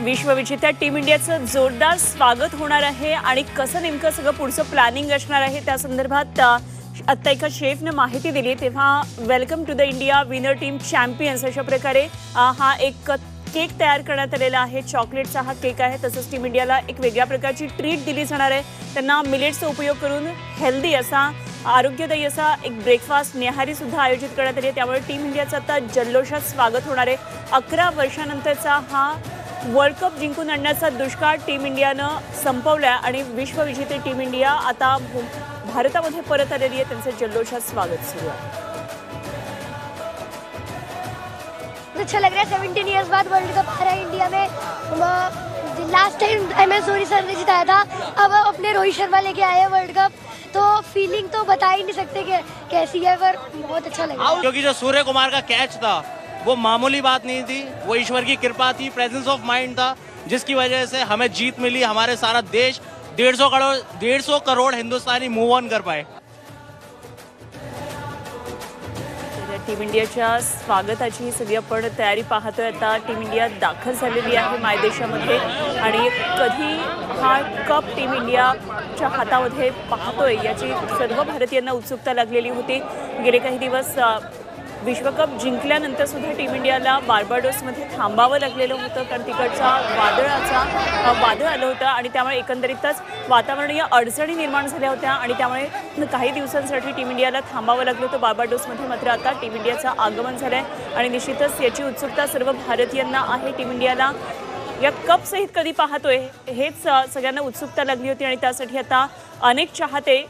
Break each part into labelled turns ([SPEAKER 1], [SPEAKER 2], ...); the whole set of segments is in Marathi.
[SPEAKER 1] विश्वविजेत्या टीम इंडियाचं जोरदार स्वागत होणार आहे आणि कसं नेमकं सगळं पुढचं प्लॅनिंग असणार आहे त्या संदर्भात आता एका शेफने माहिती दिली। तेव्हा welcome to the India winner team champions अशा प्रकारे हा एक केक तयार करण्यात आलेला आहे। चॉकलेटचा हा केक आहे। तसंच टीम इंडियाला एक वेगळ्या प्रकारची ट्रीट दिली जाणार आहे। त्यांना मिलेट्सचा उपयोग करून हेल्दी असा आरोग्यदायी असा एक ब्रेकफास्ट न्याहारी सुद्धा आयोजित करण्यात आली आहे। त्यामुळे टीम इंडियाचं आता जल्लोषात स्वागत होणार आहे। 11 वर्षांनंतरचा हा वर्ल्ड कप जिंकून आणण्याचा दुष्काळ टीम इंडियानं संपवला आणि विश्वविजेते टीम इंडिया आता भारतामध्ये परत आलेली आहे। त्यांचं जल्लोषात स्वागत सुरू आहे।
[SPEAKER 2] अच्छा लग रहा है 17 इयर्स बाद वर्ल्ड कप आ रहा है इंडिया में। Last time MS Dhoni sir ने जिताया था, अब अपने रोहित शर्मा लेके आए हैं वर्ल्ड कप। तो फीलिंग तो बता ही नहीं सकते कि कैसी है, पर बहुत अच्छा लगा।
[SPEAKER 3] क्योंकि जो सूर्य कुमार का कैच था वो मामूली बात नहीं थी, वो ईश्वर की कृपा थी, प्रेजेंस ऑफ माइंड था, जिसकी वजह से हमें जीत मिली। हमारे सारा देश 150 करोड़ हिंदुस्तानी मूव ऑन कर पाए।
[SPEAKER 1] टीम इंडियाच्या स्वागताची सगळी आपण तयारी पाहतोय। आता टीम इंडिया दाखल झालेली आहे मायदेशामध्ये आणि कधी हा कप टीम इंडियाच्या हातामध्ये पाहतोय याची सर्व भारतीयांना उत्सुकता लागलेली होती। गेले काही दिवस विश्वकप जिंकल्यानंतर सुद्धा टीम इंडियाला बार्बाडोसमध्ये थांबावं लागलेलं होतं, कारण तिकडचा वादळ आलं होतं आणि त्यामुळे एकंदरीतच वातावरणीय अडचणी निर्माण झाल्या होत्या आणि त्यामुळे काही दिवसांसाठी टीम इंडियाला थांबावं लागलं होतं बार्बाडोसमध्ये। मात्र आता टीम इंडियाचं आगमन झालं आहे आणि निश्चितच याची उत्सुकता सर्व भारतीयांना आहे। टीम इंडियाला या कप सहित कधी पाहतोय हेच सगळ्यांना उत्सुकता लागली होती आणि त्यासाठी आता अनेक चाहते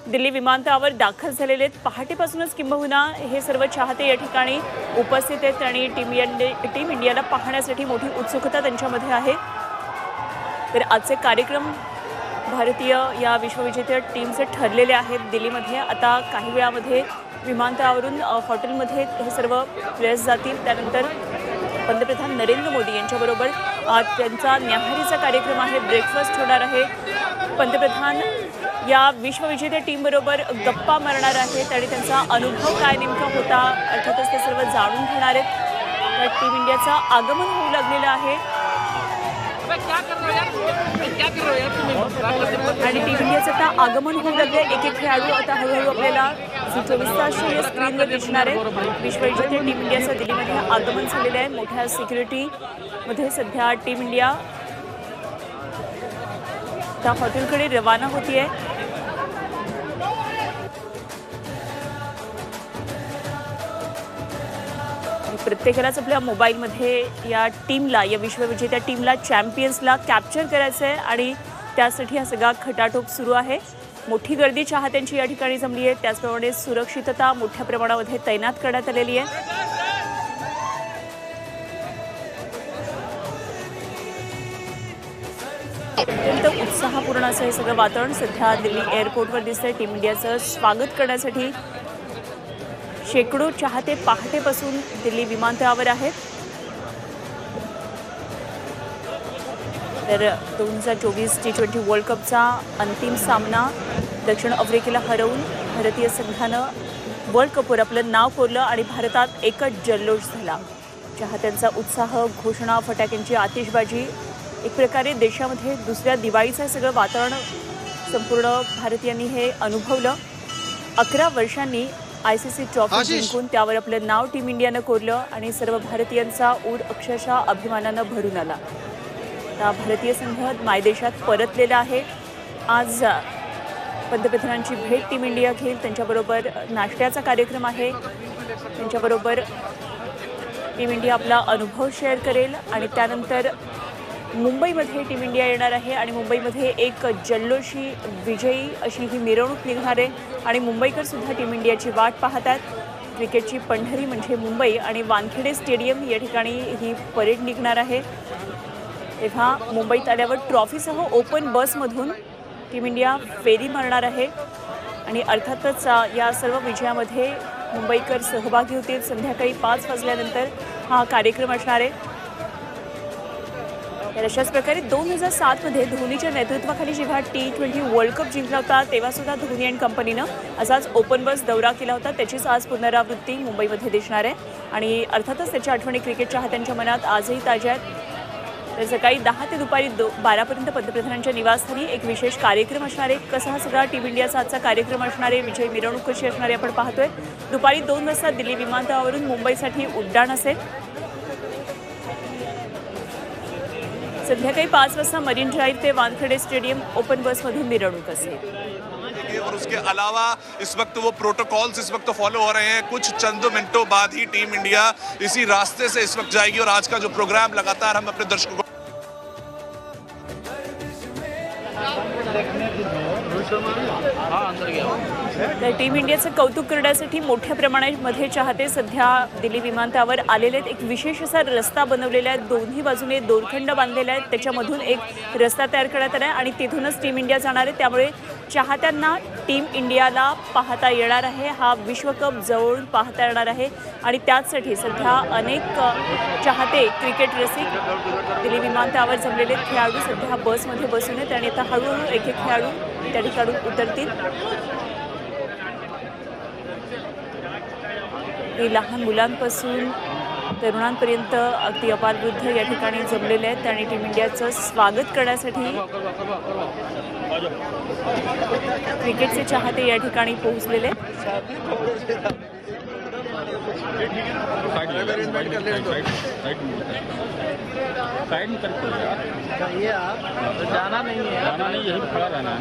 [SPEAKER 1] दिल्ली विमानतळावर दाखल झालेले आहेत। पहाटेपासूनच किंबहुना हे सर्व चाहते या ठिकाणी उपस्थित आहेत आणि टीम इंडियाला पाहण्यासाठी मोठी उत्सुकता त्यांच्यामध्ये आहे। तर आजचे कार्यक्रम भारतीय या विश्वविजेत्या टीमचे ठरलेले आहेत दिल्लीमध्ये। आता काही वेळामध्ये विमानतळावरून हॉटेलमध्ये हे सर्व प्लेयर्स जातील। त्यानंतर पंतप्रधान नरेंद्र मोदी यांच्याबरोबर त्यांचा न्याहारीचा कार्यक्रम आहे, ब्रेकफास्ट होणार आहे। पंतप्रधान या विश्वविजेत्या टीमबरोबर गप्पा मारणार आहेत आणि त्यांचा अनुभव काय नेमका होता अर्थातच ते सर्व जाणून घेणार आहेत। टीम इंडियाचं आगमन होऊ लागलेलं आहे आणि टीम इंडियाचं आता आगमन होऊ लागले। एक एक खेळाडू आता हळूहळू आपल्याला 24 तास स्क्रीनवर दिसणार आहे। विश्वविजेत्या टीम इंडियाचं दिल्लीमध्ये आगमन झालेलं आहे। मोठ्या सिक्युरिटीमध्ये सध्या टीम इंडिया त्या हॉटेलकडे रवाना होतीये। प्रत्येकालाच आपल्या मोबाईलमध्ये या टीमला या विश्वविजेत्या टीमला चॅम्पियन्सला कॅप्चर करायचं आहे आणि त्यासाठी हा सगळा खटाटोप सुरू आहे। मोठी गर्दी चाहत्यांची या ठिकाणी जमली आहे। त्याचप्रमाणे सुरक्षितता मोठ्या प्रमाणामध्ये तैनात करण्यात आलेली आहे। अत्यंत उत्साहपूर्ण असं हे सगळं वातावरण सध्या दिल्ली एअरपोर्टवर दिसतंय। टीम इंडियाचं स्वागत करण्यासाठी शेकडो चाहते पहाटेपासून दिल्ली विमानतळावर आहेत। तर 2024 T20 वर्ल्ड कपचा अंतिम सामना दक्षिण आफ्रिकेला हरवून भारतीय संघानं वर्ल्ड कपवर आपलं नाव कोरलं आणि भारतात एकच जल्लोष झाला। चाहत्यांचा उत्साह, घोषणा, फटाक्यांची आतिषबाजी, एक प्रकारे देशामध्ये दुसऱ्या दिवाळीचं सगळं वातावरण संपूर्ण भारतीयांनी हे अनुभवलं। 11 वर्षांनी ICC ट्रॉफी जिंकून त्यावर आपलं नाव टीम इंडियानं कोरलं आणि सर्व भारतीयांचा ऊर अक्षरशः अभिमानानं भरून आला। आता भारतीय संघ मायदेशात परतलेला आहे। आज पंतप्रधानांची भेट टीम इंडिया घेईल, त्यांच्याबरोबर नाश्त्याचा कार्यक्रम आहे, त्यांच्याबरोबर टीम इंडिया आपला अनुभव शेअर करेल आणि त्यानंतर मुंबईमध्ये टीम इंडिया येणार आहे आणि मुंबईमध्ये एक जल्लोषी विजयी अशी ही मिरवणूक निघणार आहे आणि मुंबईकर सुद्धा टीम इंडियाची वाट पाहतात। क्रिकेटची पंढरी म्हणजे मुंबई आणि वानखेडे स्टेडियम या ठिकाणी ही परेड निघणार आहे। तेव्हा मुंबईत आल्यावर ट्रॉफीसह ओपन बसमधून टीम इंडिया फेरी मारणार आहे आणि अर्थातच या सर्व विजयामध्ये मुंबईकर सहभागी होतील। संध्याकाळी 5 वाजल्यानंतर हा कार्यक्रम असणार आहे। तर अशाच प्रकारे 2007 धोनीच्या नेतृत्वाखाली जेव्हा T20 वर्ल्ड कप जिंकला होता तेव्हा सुद्धा धोनी अँड कंपनीनं असाच ओपन बस दौरा केला होता। त्याचीच आज पुनरावृत्ती मुंबईमध्ये दिसणार आहे आणि अर्थातच त्याच्या आठवणी क्रिकेट चाहत्यांच्या मनात आजही ताज्या आहेत। तर सकाळी 10 ते दुपारी 12पर्यंत पंतप्रधानांच्या निवासस्थानी एक विशेष कार्यक्रम असणार आहे. कसा हा सगळा टीम इंडियाचा आजचा कार्यक्रम असणार आहे, विजयी मिरवणूक कशी असणार आहे आपण पाहतोय. दुपारी 2 वाजता दिल्ली विमानतळावरून मुंबईसाठी उड्डाण असेल. संध्याकाळी 5 वाजता मरीन ड्राईव्ह ते वानखेडे स्टेडियम ओपन बसमधून मिरवणूक असेल.
[SPEAKER 4] और उसके अलावा इस वक्त वो प्रोटोकॉल्स इस वक्त फॉलो हो रहे हैं. कुछ चंद मिनटों बाद ही टीम इंडिया इसी रास्ते से इस वक्त जाएगी और आज का जो प्रोग्राम लगातार हम अपने दर्शकों को
[SPEAKER 1] तर टीम इंडियाचं कौतुक करण्यासाठी मोठ्या प्रमाणामध्ये चाहते सध्या दिल्ली विमानतळावर आलेले आहेत. एक विशेष असा रस्ता बनवलेला आहे, दोन्ही बाजूने दोरखंड बांधलेले आहेत, त्याच्यामधून एक रस्ता तयार करण्यात आला आहे आणि तिथूनच टीम इंडिया जाणार आहे. त्यामुळे चाहत्यांना टीम इंडियाला पाहता येणार आहे, हा विश्वकप जवळून पाहता येणार आहे आणि त्याचसाठी सध्या अनेक चाहते क्रिकेट रसिक दिल्ली विमानतळावर जमलेले खेळाडू सध्या बसमध्ये बसून आहेत आणि आता हळूहळू एक एक खेळाडू त्या ठिकाणी उतरतील. लहान मुलांपासून तरुणांपर्यंत अगदी अपारवृद्ध या ठिकाणी जमलेले आहेत आणि टीम इंडियाचं स्वागत करण्यासाठी क्रिकेटचे चाहते या ठिकाणी पोहोचलेले आहेत.
[SPEAKER 5] जाना नहीं है, यही खड़ा रहना है.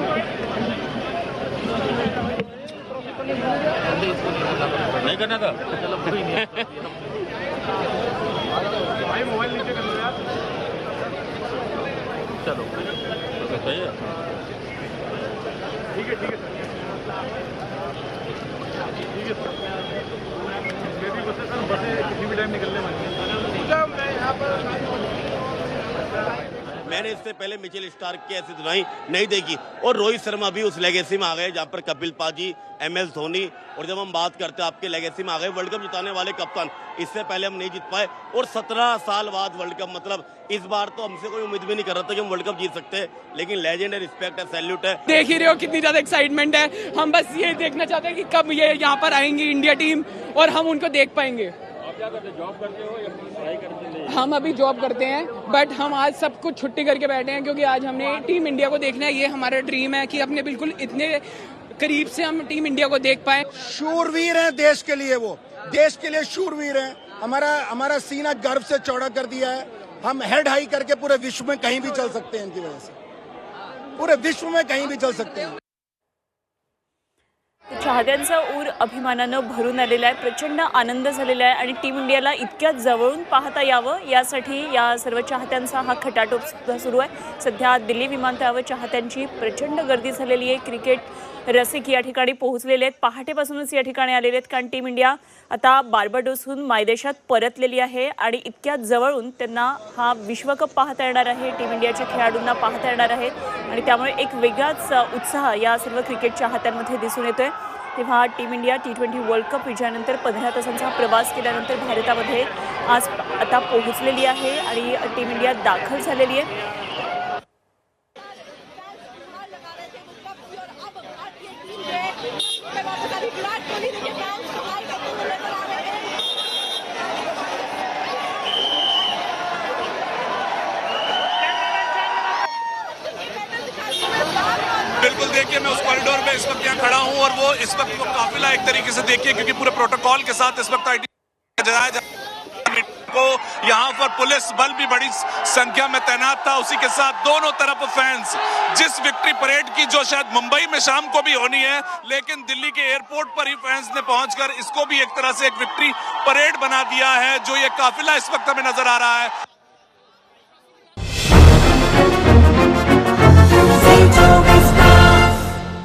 [SPEAKER 5] नहीं करना था. चलो कोई नहीं. भाई मोबाइल नीचे कर लो यार. चलो सही है. ठीक है ठीक है ठीक है सर. मेरी बसें सर बसें किसी भी टाइम निकलने वाली हैं. मैं यहाँ पर
[SPEAKER 6] मैंने इससे पहले मिचेल स्टार्क की ऐसी धुनाई नहीं देखी और रोहित शर्मा भी उस लेगेसी में आ गए जहां पर कपिल पाजी, MS धोनी और जब हम बात करते हैं आपके लेगेसी में आ गए वर्ल्ड कप जिताने वाले कप्तान. इससे पहले हम नहीं जीत पाए और 17 साल बाद वर्ल्ड कप. मतलब इस बार तो हमसे कोई उम्मीद भी नहीं कर रहा था कि हम वर्ल्ड कप जीत सकते हैं, लेकिन लेजेंड है, रिस्पेक्ट है, सैल्यूट है.
[SPEAKER 7] देख ही रहे हो कितनी ज्यादा एक्साइटमेंट है. हम बस ये देखना चाहते हैं कि कब ये यहाँ पर आएंगी इंडिया टीम और हम उनको देख पाएंगे.
[SPEAKER 5] जॉब करते हो या पढ़ाई करते हो?
[SPEAKER 7] हम अभी जॉब करते हैं बट हम आज सब कुछ छुट्टी करके बैठे हैं क्योंकि आज हमने टीम इंडिया को देखना है. ये हमारा ड्रीम है कि अपने बिल्कुल इतने करीब से हम टीम इंडिया को देख पाए.
[SPEAKER 8] शूरवीर हैं देश के लिए, वो देश के लिए शूरवीर हैं. हमारा सीना गर्व से चौड़ा कर दिया है. हम हेड हाई करके पूरे विश्व में कहीं भी चल सकते हैं. इनकी वजह से पूरे विश्व में कहीं भी चल सकते हैं.
[SPEAKER 1] चाहत्यांचा ऊर अभिमानानं भरून आलेला आहे, प्रचंड आनंद झालेला आहे आणि टीम इंडियाला इतक्या जवळून पाहता यावं यासाठी या सर्व चाहत्यांचा हा खटाटोप सुद्धा सुरू आहे. सध्या दिल्ली विमानतळावर चाहत्यांची प्रचंड गर्दी झालेली आहे. क्रिकेट रसिक या ठिकाणी पोहोचलेले आहेत, पहाटेपासूनच या ठिकाणी आलेले आहेत कारण टीम इंडिया आता बार्बाडोसहून मायदेशात परतलेली आहे आणि इतक्या जवळून त्यांना हा विश्वकप पाहता येणार आहे, टीम इंडियाच्या खेळाडूंना पाहता येणार आहे आणि त्यामुळे एक वेगळाच उत्साह या सर्व क्रिकेट चाहत्यांमध्ये दिसून येतोय. तेव्हा team India T20 world cup विजयानंतर 15 तासांचा प्रवास केल्यानंतर भारतामध्ये आज आता पोहोचलेली आहे आणि टीम इंडिया दाखल झालेली आहे.
[SPEAKER 4] बिल्कुल देखिए मैं उस कॉरिडोर में इस वक्त यहाँ खड़ा हूँ और वो इस वक्त वो काफिला एक तरीके से देखिए क्योंकि पूरे प्रोटोकॉल के साथ इस वक्त को यहाँ पर पुलिस बल भी बड़ी संख्या में तैनात था. उसी के साथ दोनों तरफ फैंस. जिस विक्ट्री परेड की जो शायद मुंबई में शाम को भी होनी है, लेकिन दिल्ली के एयरपोर्ट पर ही फैंस ने पहुंचकर इसको भी एक तरह से एक विक्ट्री परेड बना दिया है. जो ये काफिला इस वक्त हमें नजर आ रहा है